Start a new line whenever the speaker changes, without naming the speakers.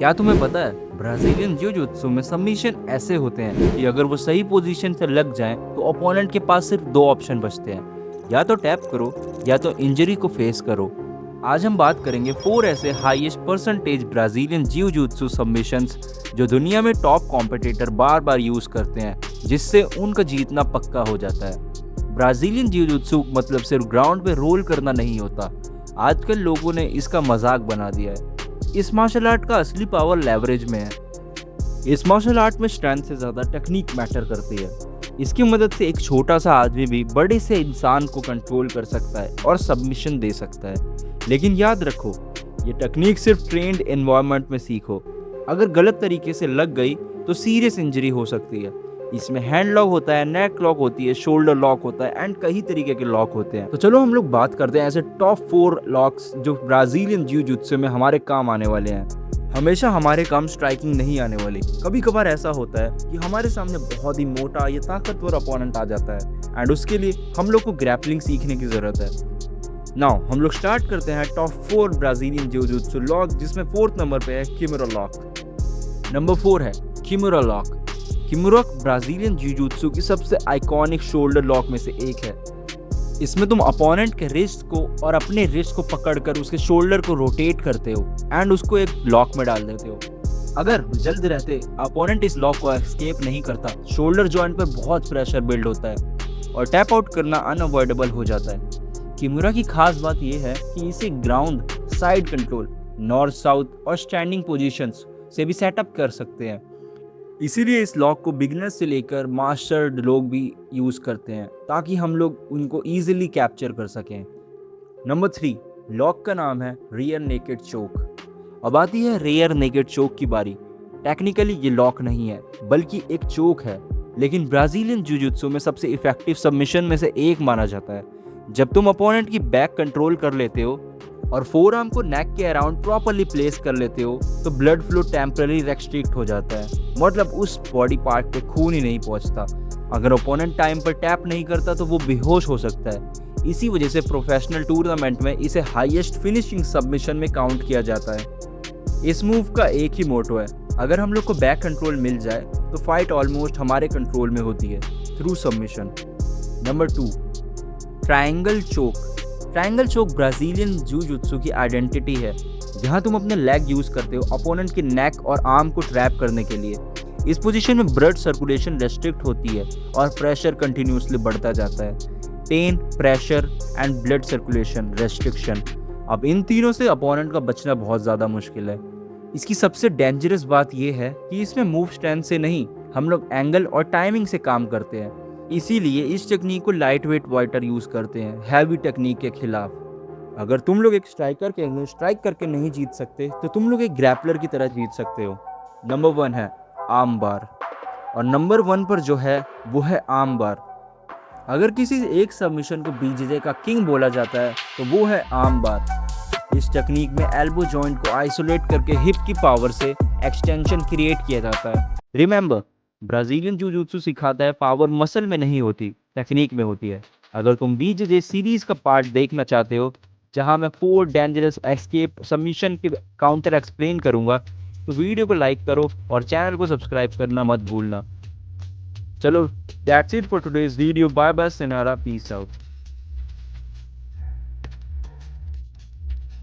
क्या तुम्हें पता है ब्राजीलियन जियोजुत्सु में सबमिशन ऐसे होते हैं कि अगर वो सही पोजीशन से लग जाएं तो ओपोनेंट के पास सिर्फ दो ऑप्शन बचते हैं, या तो टैप करो या तो इंजरी को फेस करो। आज हम बात करेंगे 4 ऐसे हाईएस्ट परसेंटेज ब्राजीलियन जियोजुत्सु सबमिशंस जो दुनिया में टॉप कॉम्पिटिटर बार बार यूज करते हैं, जिससे उनका जीतना पक्का हो जाता है। ब्राजीलियन जियोजुत्सु मतलब सिर्फ ग्राउंड पे रोल करना नहीं होता। आजकल लोगों ने इसका मजाक बना दिया है। इस मार्शल आर्ट का असली पावर लेवरेज में है। इस मार्शल आर्ट में स्ट्रेंथ से ज्यादा टेक्निक मैटर करती है। इसकी मदद से एक छोटा सा आदमी भी बड़े से इंसान को कंट्रोल कर सकता है और सबमिशन दे सकता है। लेकिन याद रखो, ये टेक्निक सिर्फ ट्रेंड एनवायरनमेंट में सीखो। अगर गलत तरीके से लग गई तो सीरियस इंजरी हो सकती है। इसमें हैंड लॉक होता है, नेक लॉक होती है, शोल्डर लॉक होता है एंड कई तरीके के लॉक होते हैं। तो चलो हम लोग बात करते हैं ऐसे टॉप 4 लॉक्स जो ब्राजीलियन जियोजुत्सु में हमारे काम आने वाले हैं। हमेशा हमारे काम स्ट्राइकिंग नहीं आने वाली। कभी कभार ऐसा होता है कि हमारे सामने बहुत ही मोटा या ताकतवर अपोनेंट आ जाता है एंड उसके लिए हम लोग को ग्रैपलिंग सीखने की जरूरत है। नाउ हम लोग स्टार्ट करते हैं टॉप 4 ब्राजीलियन जियोजुत्सु लॉक, जिसमें 4th नंबर पे है किमोरा लॉक। नंबर 4 है किमोरा लॉक। किमोरा ब्राजीलियन जियोजुत्सु की सबसे आइकॉनिक शोल्डर लॉक में से एक है। इसमें तुम अपोनेंट के रिस्ट को और अपने रिस्ट को पकड़कर उसके शोल्डर को रोटेट करते हो एंड उसको एक लॉक में डाल देते हो। अगर जल्द रहते अपोनेंट इस लॉक को एस्केप नहीं करता, शोल्डर जॉइंट पर बहुत प्रेशर बिल्ड होता है और टैप आउट करना अनअवॉइडेबल हो जाता है। किमोरा की खास बात यह है कि इसे ground, side control, north south और स्टैंडिंग पोजीशंस से भी सेटअप कर सकते हैं। इसीलिए इस लॉक को बिगिनर्स से लेकर मास्टर्ड लोग भी यूज करते हैं ताकि हम लोग उनको इजीली कैप्चर कर सकें। नंबर 3 लॉक का नाम है रियर नेकेड चोक। अब आती है रियर नेकेड चोक की बारी। टेक्निकली ये लॉक नहीं है बल्कि एक चोक है, लेकिन ब्राजीलियन जियोजुत्सु में सबसे इफेक्टिव सबमिशन में से एक माना जाता है। जब तुम अपोनेंट की बैक कंट्रोल कर लेते हो और फोरआर्म को नेक के अराउंड प्रॉपर्ली प्लेस कर लेते हो तो ब्लड फ्लो टेम्पररी रेस्ट्रिक्ट हो जाता है। मतलब उस बॉडी पार्ट पे खून ही नहीं पहुंचता। अगर ओपोनेंट टाइम पर टैप नहीं करता तो वो बेहोश हो सकता है। इसी वजह से प्रोफेशनल टूर्नामेंट में इसे हाईएस्ट फिनिशिंग सबमिशन में काउंट किया जाता है। इस मूव का एक ही मोटो है, अगर हम लोग को बैक कंट्रोल मिल जाए तो फाइट ऑलमोस्ट हमारे कंट्रोल में होती है थ्रू सबमिशन। नंबर 2 ट्रायंगल चोक। ट्रायंगल चोक ब्राजीलियन जियोजुत्सु की आइडेंटिटी है, जहां तुम अपने लेग यूज करते हो अपोनेंट के नेक और आर्म को ट्रैप करने के लिए। इस पोजीशन में ब्लड सर्कुलेशन रेस्ट्रिक्ट होती है और प्रेशर कंटिन्यूसली बढ़ता जाता है। Pain, pressure and blood circulation restriction, अब इन तीनों से अपोनेंट का बचना बहुत ज़्यादा मुश्किल है। इसकी सबसे डेंजरस बात यह है कि इसमें मूव स्ट्रेंथ से नहीं, हम लोग एंगल और टाइमिंग से काम करते हैं। इसीलिए इस टेक्निक को लाइट वेट वाइटर यूज करते हैं हैवी टेक्निक के खिलाफ। अगर तुम लोग एक स्ट्राइकर के अगेंस्ट स्ट्राइक करके नहीं जीत सकते तो तुम लोग एक ग्रैपलर की तरह जीत सकते हो। नंबर 1 है आर्म बार, और नंबर 1 पर जो है वो है आर्म बार। अगर किसी एक सबमिशन को बीजेजे का किंग बोला जाता है तो वो है आर्म बार। इस टेक्निक में एल्बो जॉइंट को आइसोलेट करके हिप की पावर से एक्सटेंशन क्रिएट किया जाता है। रिमेंबर, ब्राजीलियन जियोजुत्सु सिखाता है पावर मसल में नहीं होती, टेक्निक में होती है। अगर तुम बीजेजे सीरीज का पार्ट देखना चाहते हो जहां मैं 4 डेंजरस एस्केप सबमिशन के काउंटर एक्सप्लेन करूंगा, तो वीडियो को लाइक करो और चैनल को सब्सक्राइब करना मत भूलना। चलो, that's it for today's video. Bye bye, sayonara, peace out.